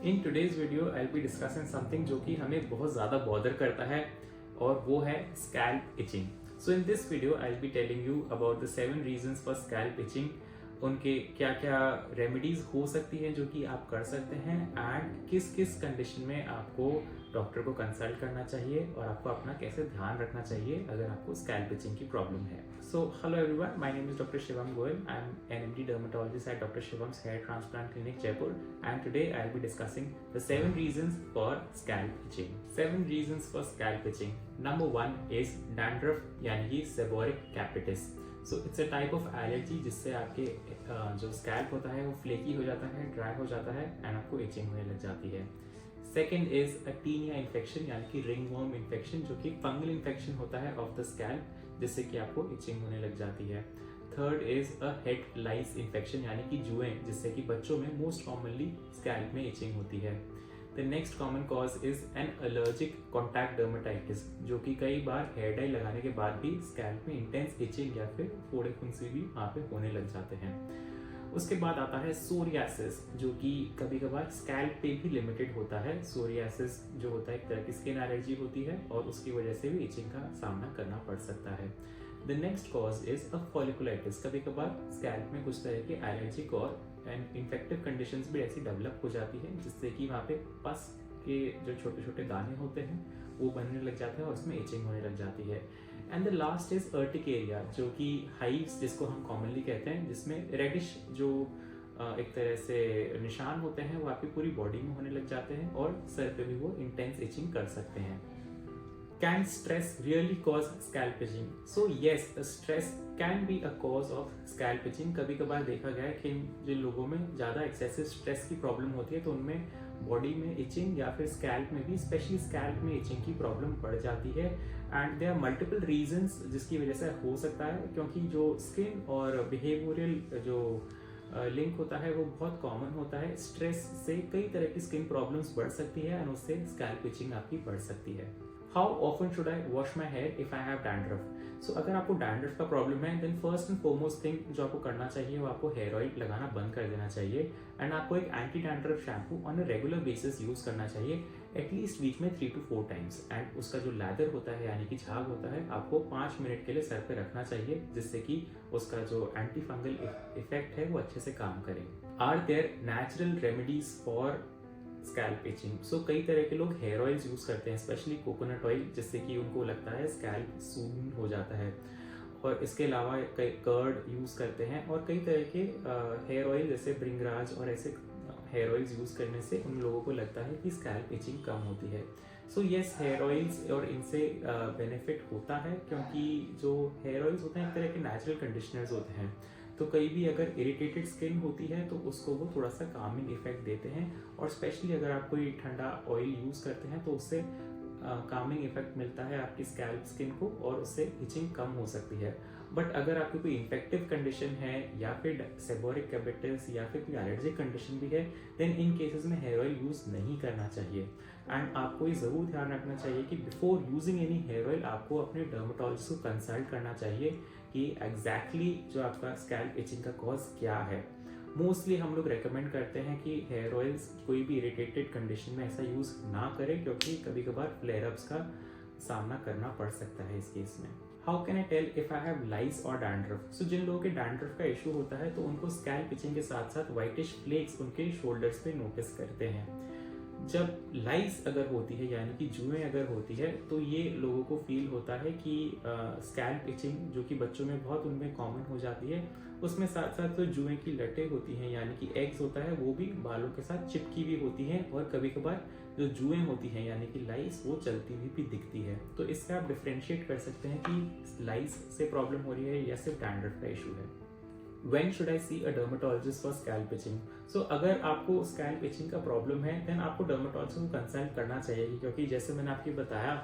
In today's video I be discussing something जो कि हमें बहुत ज़्यादा बॉदर करता है और वो है scalp itching. So in this video I be telling you about the 7 reasons for scalp itching. उनके क्या क्या रेमेडीज हो सकती है जो कि आप कर सकते हैं एंड किस किस कंडीशन में आपको डॉक्टर को कंसल्ट करना चाहिए और आपको अपना कैसे ध्यान रखना चाहिए अगर आपको स्कैल्प इचिंग की प्रॉब्लम है. So hello everyone, my name is doctor Shivam Goyal. I am an MD dermatologist at doctor Shivam's hair transplant clinic Jaipur and today I will be discussing the 7 reasons for scalp itching. 7 reasons for scalp itching. Number 1 is dandruff यानी कि seborrheic capitis. So it's a type of allergy जिससे आपके जो scalp होता है वो flaky हो जाता है, ड्राई हो जाता है एंड आपको इचिंग होने लग जाती है. Second is a tinea infection यानी कि रिंगवर्म इन्फेक्शन जो कि फंगल इन्फेक्शन होता है ऑफ द स्कैल्प जिससे कि आपको इचिंग होने लग जाती है. Third is a head lice infection यानी कि जुएं जिससे कि बच्चों में मोस्ट कॉमनली स्कैल्प में इचिंग होती है. The next common cause is an allergic contact dermatitis जो कि कई बार हेयर डाई लगाने के बाद भी स्कैल्प में इंटेंस इचिंग या फिर फोड़े फुंसी भी वहाँ पे होने लग जाते हैं. उसके बाद आता है सोरियासिस जो कि कभी कभार स्कैल्प पे भी लिमिटेड होता है. सोरियासिस जो होता है एक तरह की स्किन एलर्जी होती है और उसकी वजह से भी इचिंग का सामना करना पड़ सकता है. The next cause is a folliculitis. कभी कभार स्कैल्प में कुछ तरह के एलर्जिक और एंड इन्फेक्टिव कंडीशंस भी ऐसी डेवलप हो जाती है जिससे कि वहाँ पे पस के जो छोटे छोटे दाने होते हैं वो बनने लग जाते हैं और उसमें इचिंग होने लग जाती है. And the last is urticaria जो कि हाइव्स जिसको हम कॉमनली कहते हैं जिसमें रेडिश जो एक तरह से निशान होते हैं वो आपकी पूरी बॉडी में होने लग जाते हैं और सर पे भी वो इंटेंस इचिंग कर सकते हैं. Can stress really cause scalp itching? So yes, stress can be a cause of scalp itching. कभी कभार देखा गया है कि जिन लोगों में ज़्यादा एक्सेसिव स्ट्रेस की प्रॉब्लम होती है तो उनमें बॉडी में इचिंग या फिर स्कैल्प में भी स्पेशली स्कैल्प में इचिंग की प्रॉब्लम बढ़ जाती है. And there are multiple reasons जिसकी वजह से हो सकता है क्योंकि जो स्किन और बिहेवियरल जो लिंक होता है वो बहुत कॉमन होता है. स्ट्रेस से कई तरह की स्किन प्रॉब्लम्स बढ़ सकती है एंड उससे स्कैल्प इचिंग आपकी बढ़ सकती है. How often should I wash my hair if I have dandruff. So अगर आपको डैंड्रफ का प्रॉब्लम है then first and foremost thing जो आपको करना चाहिए वो आपको हेयर ऑयल लगाना बंद कर देना चाहिए एंड आपको एक anti dandruff shampoo on a regular basis use करना चाहिए एटलीस्ट वीक में 3 to 4 टाइम्स. एंड उसका जो लैदर होता है यानी कि झाग होता है आपको 5 मिनट के लिए सर पे रखना चाहिए जिससे कि उसका जो एंटी फंगल इफेक्ट है वो अच्छे से काम करे. Are there natural remedies for scalp itching. So कई तरह के लोग हेयर ऑयल्स यूज करते हैं स्पेशली कोकोनट ऑयल जिससे कि उनको लगता है स्कैल्प सून हो जाता है. और इसके अलावा कई कर्ड यूज करते हैं और कई तरह के हेयर ऑयल जैसे ब्रिंगराज और ऐसे हेयर ऑयल्स यूज करने से उन लोगों को लगता है कि स्कैल्प इचिंग कम होती है. सो यस, हेयर ऑयल्स और इनसे बेनिफिट होता है क्योंकि जो हेयर ऑयल्स होते हैं एक तरह के नेचुरल कंडीशनर्स होते हैं तो कहीं भी अगर इरिटेटेड स्किन होती है तो उसको वो थोड़ा सा कामिंग इफेक्ट देते हैं और स्पेशली अगर आप कोई ठंडा ऑयल यूज करते हैं तो उससे कामिंग इफेक्ट मिलता है आपकी स्कैल्प स्किन को और उससे इचिंग कम हो सकती है. बट अगर आपकी कोई इन्फेक्टिव कंडीशन है या फिर सेबोरिक कैपिटिस या फिर कोई एलर्जिक कंडीशन भी है देन इन केसेस में हेयर ऑयल यूज नहीं करना चाहिए. एंड आपको ये जरूर ध्यान रखना चाहिए कि before using any hair oil आपको अपने डर्मेटोलॉजिस्ट को कंसल्ट करना चाहिए कि एग्जैक्टली जो आपका स्कैल्प इचिंग का कॉज क्या है. मोस्टली हम लोग रेकमेंड करते हैं कि हेयर ऑयल्स कोई भी इरिटेटेड कंडीशन में ऐसा यूज ना करें क्योंकि कभी कभार फ्लेयर अप्स का सामना करना पड़ सकता है इस केस में. How can I tell if I have lice or dandruff. सो जिन लोगों के डैंड्रफ का इशू होता है तो उनको स्कैल्प इचिंग के साथ साथ व्हाइटिश फ्लेक्स उनके शोल्डर्स पे नोटिस करते हैं. जब लाइस अगर होती है यानी कि जुएं अगर होती है तो ये लोगों को फील होता है कि स्कैल्प इचिंग जो कि बच्चों में बहुत उनमें कॉमन हो जाती है उसमें साथ साथ जो जुएं की लटें होती हैं यानी कि एग्स होता है वो भी बालों के साथ चिपकी भी होती हैं और कभी कभार जो जुएं होती हैं यानी कि लाइस वो चलती हुई भी दिखती है. तो इससे आप डिफ्रेंशिएट कर सकते हैं कि लाइस से प्रॉब्लम हो रही है या सिर्फ डैंड्रफ का इशू है. When should I see a dermatologist for scalp itching? So अगर आपको scalp itching का प्रॉब्लम है then आपको डर्मेटोलॉजिस्ट को कंसल्ट करना चाहिए क्योंकि जैसे मैंने आपको बताया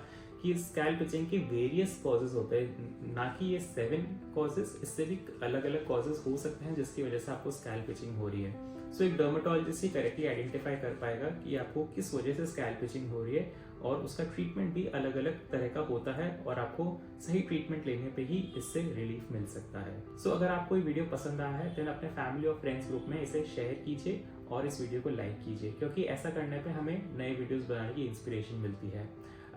कि स्कैल्प इचिंग के वेरियस कॉजेज होते हैं, ना कि ये 7 कॉजेज, इससे भी अलग अलग कॉजेज हो सकते हैं जिसकी वजह से आपको स्कैल्प इचिंग हो रही है. सो एक डर्मेटोलॉजिस्ट ही करेक्टली आइडेंटिफाई कर पाएगा कि आपको किस वजह से स्कैल्प इचिंग हो रही है और उसका ट्रीटमेंट भी अलग अलग तरह का होता है और आपको सही ट्रीटमेंट लेने पे ही इससे रिलीफ मिल सकता है. सो अगर आपको ये वीडियो पसंद आया है देन अपने फैमिली और फ्रेंड्स ग्रुप में इसे शेयर कीजिए और इस वीडियो को लाइक कीजिए, क्योंकि ऐसा करने पे हमें नए वीडियोस बनाने की इंस्पिरेशन मिलती है।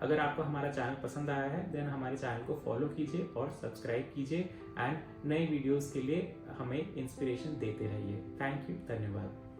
अगर आपको हमारा चैनल पसंद आया है देन हमारे चैनल को फॉलो कीजिए और सब्सक्राइब कीजिए एंड नए वीडियोस के लिए हमें इंस्पिरेशन देते रहिए। थैंक यू, धन्यवाद।